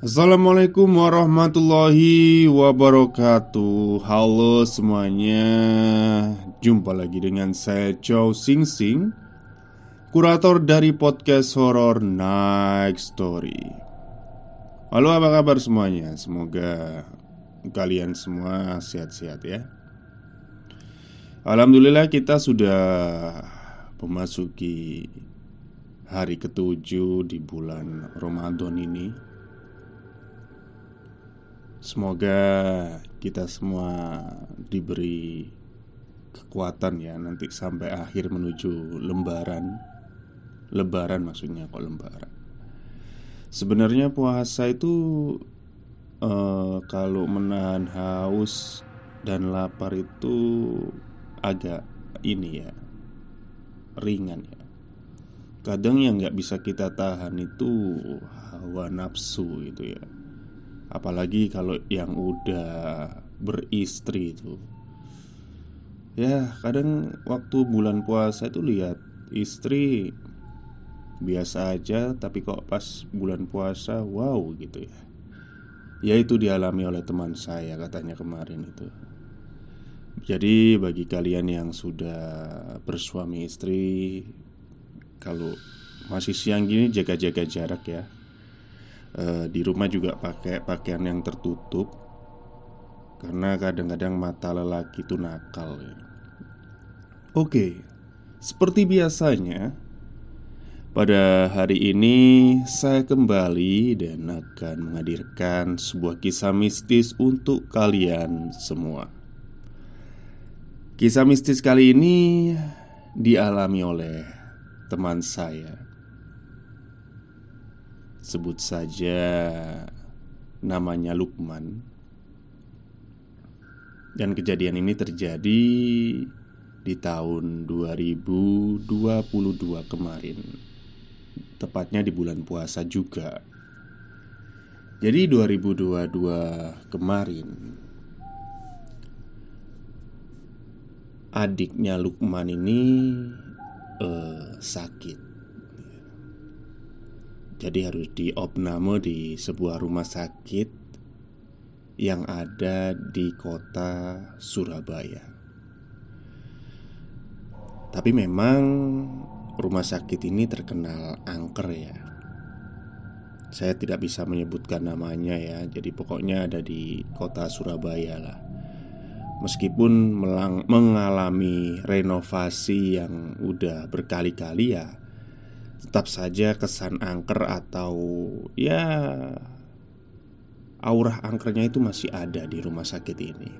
Assalamualaikum warahmatullahi wabarakatuh. Halo semuanya. Jumpa lagi dengan saya Chow Sing Sing, kurator dari podcast horor Night Story. Halo, apa kabar semuanya? Semoga kalian semua sehat-sehat ya. Alhamdulillah kita sudah memasuki hari ketujuh di bulan Ramadan ini. Semoga kita semua diberi kekuatan ya nanti sampai akhir menuju lembaran. Lebaran maksudnya, kok lembaran. Sebenarnya puasa itu kalau menahan haus dan lapar itu agak ini ya, ringan ya. Kadang yang nggak bisa kita tahan itu hawa nafsu gitu ya. Apalagi kalau yang udah beristri itu. Ya kadang waktu bulan puasa itu lihat istri biasa aja, tapi kok pas bulan puasa wow gitu ya. Ya itu dialami oleh teman saya katanya kemarin itu. Jadi bagi kalian yang sudah bersuami istri, kalau masih siang gini jaga-jaga jarak ya. Di rumah juga pakai pakaian yang tertutup, karena kadang-kadang mata lelaki itu nakal ya. Oke, seperti biasanya pada hari ini saya kembali dan akan menghadirkan sebuah kisah mistis untuk kalian semua. Kisah mistis kali ini dialami oleh teman saya. Sebut saja namanya Lukman. Dan kejadian ini terjadi di tahun 2022 kemarin. Tepatnya di bulan puasa juga. Jadi 2022 kemarin, adiknya Lukman ini sakit. Jadi harus diopname di sebuah rumah sakit yang ada di kota Surabaya. Tapi memang rumah sakit ini terkenal angker ya. Saya tidak bisa menyebutkan namanya ya. Jadi pokoknya ada di kota Surabaya lah. Meskipun mengalami renovasi yang udah berkali-kali ya, tetap saja kesan angker atau ya aura angkernya itu masih ada di rumah sakit ini.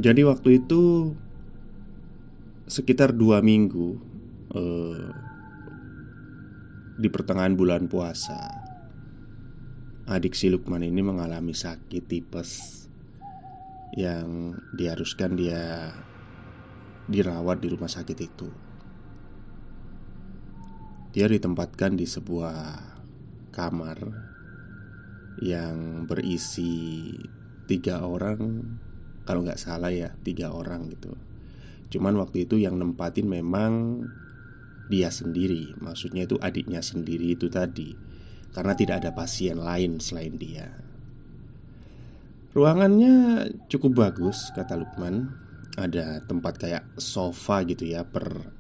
Jadi waktu itu sekitar 2 minggu di pertengahan bulan puasa, adik si Lukman ini mengalami sakit tipes yang diharuskan dia dirawat di rumah sakit itu. Dia ditempatkan di sebuah kamar yang berisi 3 orang, kalau nggak salah ya 3 orang gitu. Cuman waktu itu yang nempatin memang dia sendiri. Maksudnya itu adiknya sendiri itu tadi, karena tidak ada pasien lain selain dia. Ruangannya cukup bagus kata Lukman. Ada tempat kayak sofa gitu ya per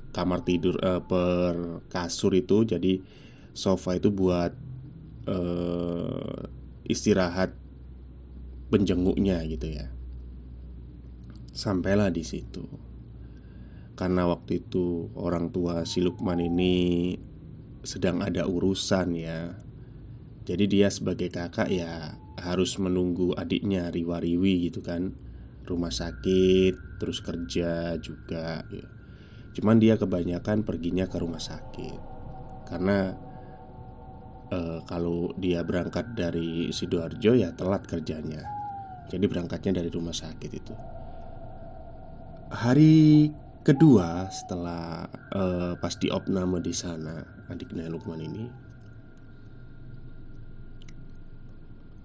kamar tidur, per kasur itu. Jadi sofa itu buat istirahat penjenguknya gitu ya. Sampailah di situ. Karena waktu itu orang tua si Lukman ini sedang ada urusan ya. Jadi dia sebagai kakak ya harus menunggu adiknya riwa-riwi gitu kan. Rumah sakit, terus kerja juga ya. Cuman dia kebanyakan perginya ke rumah sakit. Karena kalau dia berangkat dari Sidoarjo ya telat kerjanya. Jadi berangkatnya dari rumah sakit itu. Hari kedua setelah pas diopname di sana adiknya Lukman ini,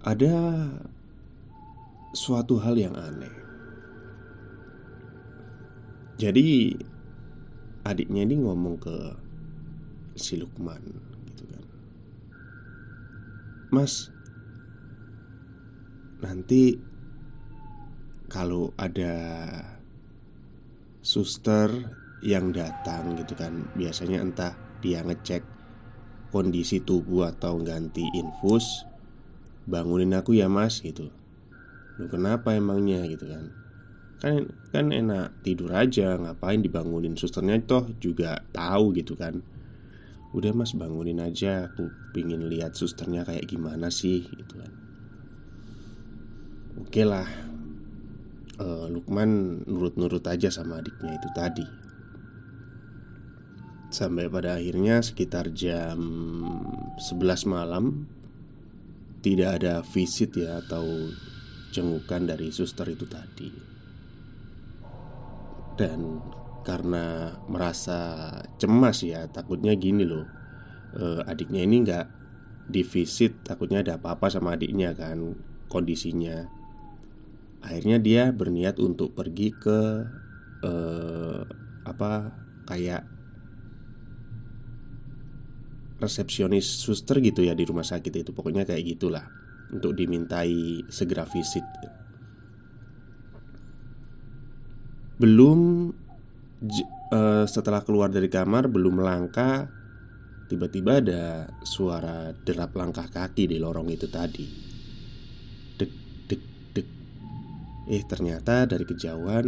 ada suatu hal yang aneh. Jadi adiknya ini ngomong ke si Lukman gitu kan, "Mas, nanti kalau ada suster yang datang gitu kan, biasanya entah dia ngecek kondisi tubuh atau ganti infus, bangunin aku ya mas," gitu. "Lu kenapa emangnya?" gitu kan. Kan enak tidur aja, ngapain dibangunin, susternya toh juga tahu gitu kan. "Udah mas, bangunin aja, aku pingin lihat susternya kayak gimana sih," gitu kan. Oke lah, Lukman nurut-nurut aja sama adiknya itu tadi. Sampai pada akhirnya sekitar jam 11 malam, tidak ada visit ya atau jengukan dari suster itu tadi. Dan karena merasa cemas ya, takutnya gini loh, adiknya ini nggak divisit, takutnya ada apa-apa sama adiknya kan, kondisinya. Akhirnya dia berniat untuk pergi ke apa, kayak resepsionis suster gitu ya di rumah sakit itu. Pokoknya kayak gitulah, untuk dimintai segera visit. Belum setelah keluar dari kamar, belum melangkah, tiba-tiba ada suara derap langkah kaki di lorong itu tadi. Dek, dek, dek. Ternyata dari kejauhan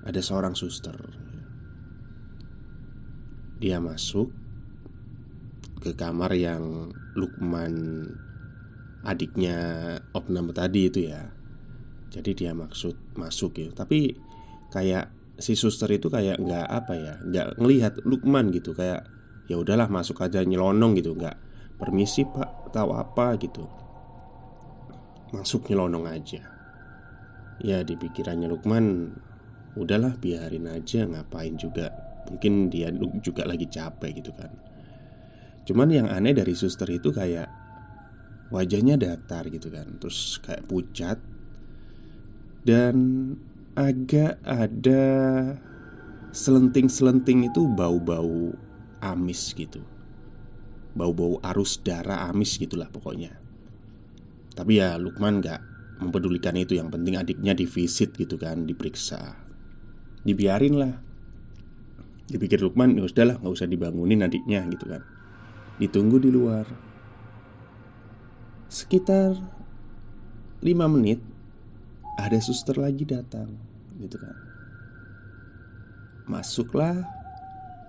ada seorang suster. Dia masuk ke kamar yang Lukman, adiknya opname tadi itu ya. Jadi dia masuk ya. Tapi kayak si suster itu kayak nggak apa ya, nggak ngelihat Lukman gitu. Kayak ya udahlah masuk aja nyelonong gitu, nggak permisi pak, tahu apa gitu. Masuk nyelonong aja. Ya di pikirannya Lukman, udahlah biarin aja, ngapain juga. Mungkin dia juga lagi capek gitu kan. Cuman yang aneh dari suster itu kayak wajahnya datar gitu kan, terus kayak pucat, dan agak ada selenting-selenting itu bau-bau amis gitu. Bau-bau arus darah amis gitulah pokoknya. Tapi ya Lukman gak mempedulikan itu, yang penting adiknya divisit gitu kan, diperiksa. Dibiarin lah. Dipikir Lukman, ya udahlah gak usah dibangunin adiknya gitu kan. Ditunggu di luar sekitar 5 menit, ada suster lagi datang gitu kan. Masuklah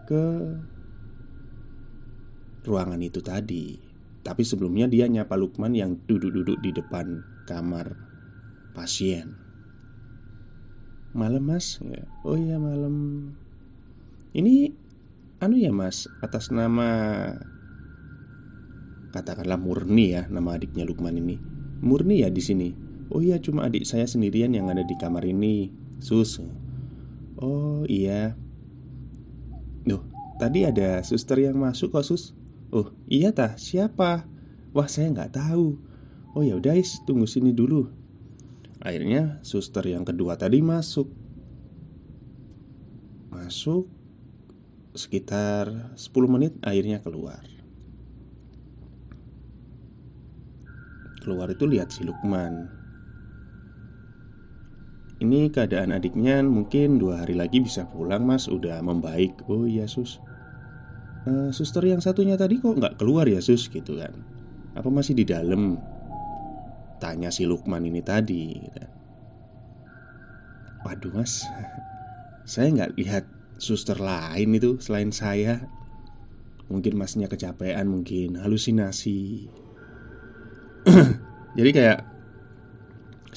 ke ruangan itu tadi. Tapi sebelumnya dia nyapa Lukman yang duduk-duduk di depan kamar pasien. "Malam mas?" Ya. "Oh iya malam. Ini anu ya mas, atas nama," katakanlah Murni ya, nama adiknya Lukman ini. "Murni ya di sini?" "Oh iya, cuma adik saya sendirian yang ada di kamar ini, sus." "Oh iya. Duh, tadi ada suster yang masuk kok sus." "Oh iya tah, siapa?" "Wah saya nggak tahu." "Oh ya udah is, tunggu sini dulu." Akhirnya suster yang kedua tadi masuk sekitar 10 menit, akhirnya keluar. Keluar itu lihat si Lukman. "Ini keadaan adiknya mungkin 2 hari lagi bisa pulang mas, udah membaik." "Oh iya sus." Suster yang satunya tadi kok nggak keluar ya sus?" gitu kan. "Apa masih di dalam?" tanya si Lukman ini tadi gitu. "Waduh mas, saya nggak lihat suster lain itu selain saya. Mungkin masnya kecapean, mungkin halusinasi." Jadi kayak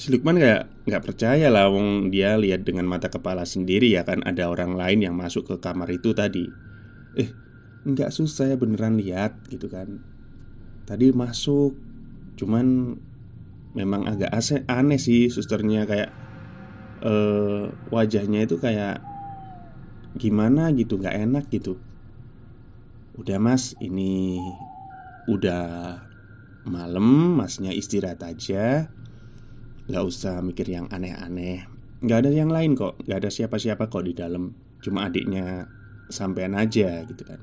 si Lukman kayak nggak percaya lah, wong dia lihat dengan mata kepala sendiri ya kan, ada orang lain yang masuk ke kamar itu tadi. "Enggak sus, saya beneran lihat," gitu kan. "Tadi masuk, cuman memang agak aneh sih susternya, kayak wajahnya itu kayak gimana gitu, nggak enak gitu." "Udah mas, ini udah malam, masnya istirahat aja, nggak usah mikir yang aneh-aneh. Nggak ada yang lain kok, nggak ada siapa-siapa kok di dalam, cuma adiknya sampean aja," gitu kan.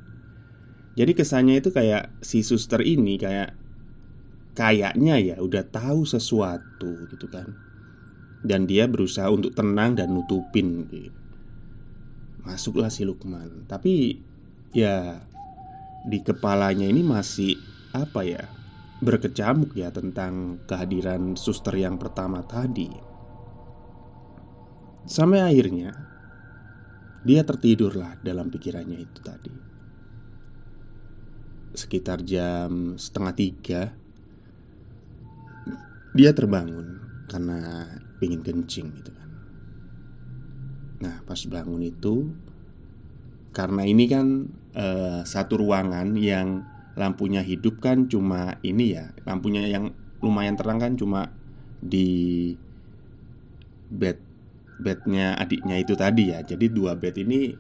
Jadi kesannya itu kayak si suster ini kayak kayaknya ya udah tahu sesuatu gitu kan. Dan dia berusaha untuk tenang dan nutupin gitu. Masuklah si Lukman. Tapi ya di kepalanya ini masih apa ya, berkecamuk ya tentang kehadiran suster yang pertama tadi. Sampai akhirnya dia tertidurlah dalam pikirannya itu tadi. Sekitar jam setengah 3 dia terbangun karena pingin kencing gitu kan. Nah pas bangun itu, karena ini kan satu ruangan yang lampunya hidup kan cuma ini ya, lampunya yang lumayan terang kan cuma di bednya adiknya itu tadi ya. Jadi dua bed ini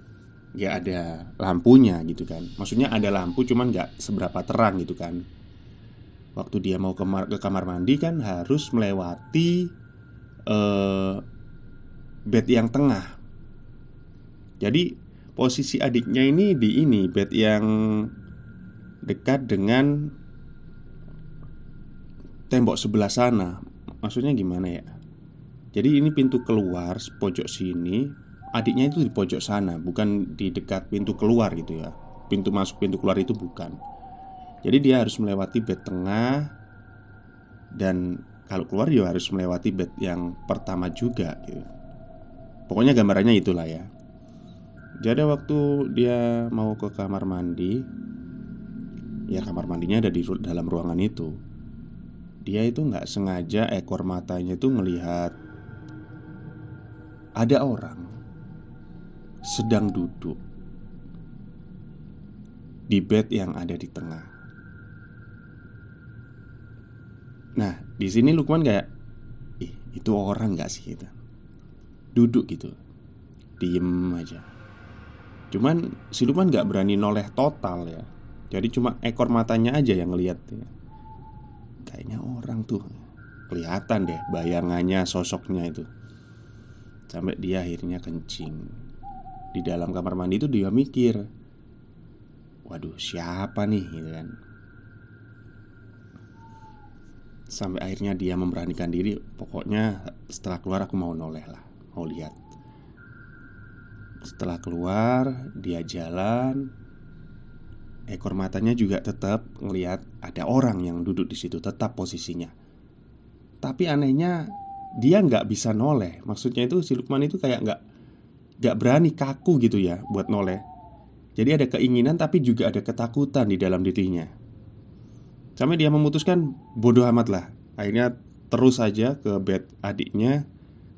nggak ada lampunya gitu kan. Maksudnya ada lampu cuman nggak seberapa terang gitu kan. Waktu dia mau ke kamar mandi kan harus melewati bed yang tengah. Jadi posisi adiknya ini di ini bed yang dekat dengan tembok sebelah sana. Maksudnya gimana ya? Jadi ini pintu keluar pojok sini, adiknya itu di pojok sana, bukan di dekat pintu keluar gitu ya. Pintu masuk pintu keluar itu bukan. Jadi dia harus melewati bed tengah, dan kalau keluar ya harus melewati bed yang pertama juga gitu. Pokoknya gambarannya itulah ya. Jadi waktu dia mau ke kamar mandi, ya kamar mandinya ada di dalam ruangan itu. Dia itu nggak sengaja ekor matanya itu melihat ada orang sedang duduk di bed yang ada di tengah. Nah di sini Lukman kayak, itu orang nggak sih gitu. Duduk gitu, diem aja. Cuman si Lukman nggak berani noleh total ya. Jadi cuma ekor matanya aja yang ngeliat ya. Kayaknya orang tuh, kelihatan deh bayangannya, sosoknya itu. Sampai dia akhirnya kencing. Di dalam kamar mandi itu dia mikir, waduh siapa nih gitu kan. Sampai akhirnya dia memberanikan diri, pokoknya setelah keluar aku mau noleh lah, mau lihat. Setelah keluar dia jalan, ekor matanya juga tetap ngelihat ada orang yang duduk di situ, tetap posisinya. Tapi anehnya dia nggak bisa noleh. Maksudnya itu si Lukman itu kayak nggak berani, kaku gitu ya buat noleh. Jadi ada keinginan tapi juga ada ketakutan di dalam dirinya. Sampai dia memutuskan bodoh amat lah. Akhirnya terus aja ke bed adiknya,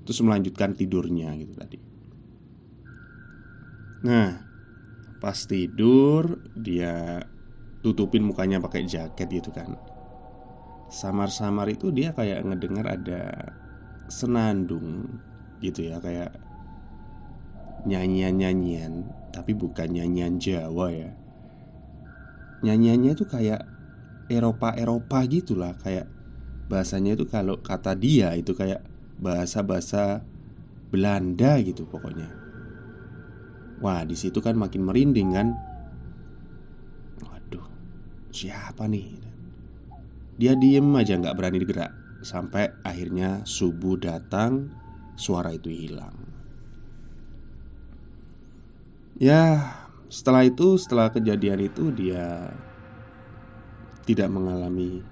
terus melanjutkan tidurnya gitu tadi. Nah pas tidur dia tutupin mukanya pakai jaket gitu kan. Samar-samar itu dia kayak ngedengar ada senandung gitu ya, kayak nyanyian-nyanyian, tapi bukan nyanyian Jawa ya. Nyanyiannya itu kayak Eropa-Eropa gitulah, kayak bahasanya itu kalau kata dia itu kayak bahasa-bahasa Belanda gitu pokoknya. Wah di situ kan makin merinding kan. Waduh siapa nih? Dia diem aja nggak berani gerak. Sampai akhirnya subuh datang, suara itu hilang. Ya setelah itu, setelah kejadian itu dia tidak mengalami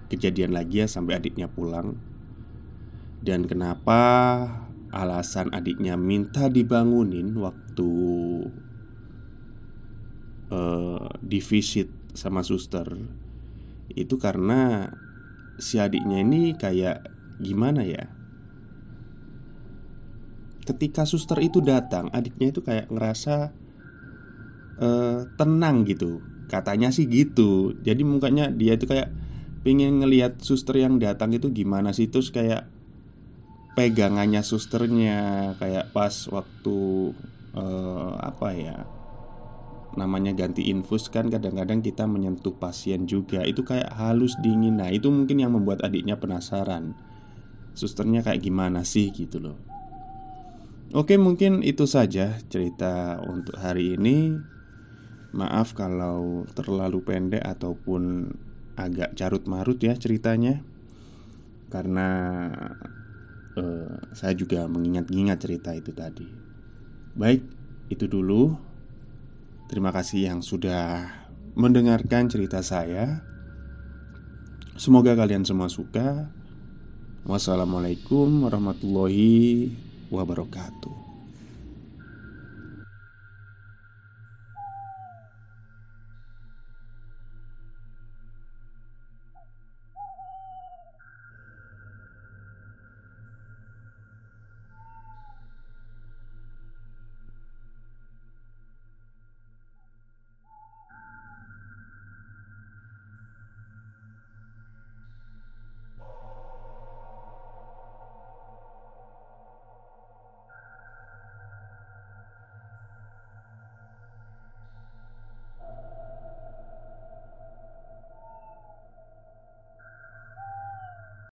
kejadian lagi ya sampai adiknya pulang. Dan kenapa alasan adiknya minta dibangunin waktu divisit sama suster, itu karena si adiknya ini kayak gimana ya, ketika suster itu datang, adiknya itu kayak ngerasa tenang gitu. Katanya sih gitu. Jadi mukanya dia itu kayak pengen ngelihat suster yang datang itu gimana sih. Terus kayak pegangannya susternya kayak pas waktu apa ya namanya, ganti infus kan kadang-kadang kita menyentuh pasien juga. Itu kayak halus dingin. Nah itu mungkin yang membuat adiknya penasaran, susternya kayak gimana sih gitu loh. Oke mungkin itu saja cerita untuk hari ini. Maaf kalau terlalu pendek ataupun agak carut marut ya ceritanya, karena saya juga mengingat-ingat cerita itu tadi. Baik, itu dulu. Terima kasih yang sudah mendengarkan cerita saya. Semoga kalian semua suka. Wassalamualaikum warahmatullahi wabarakatuh.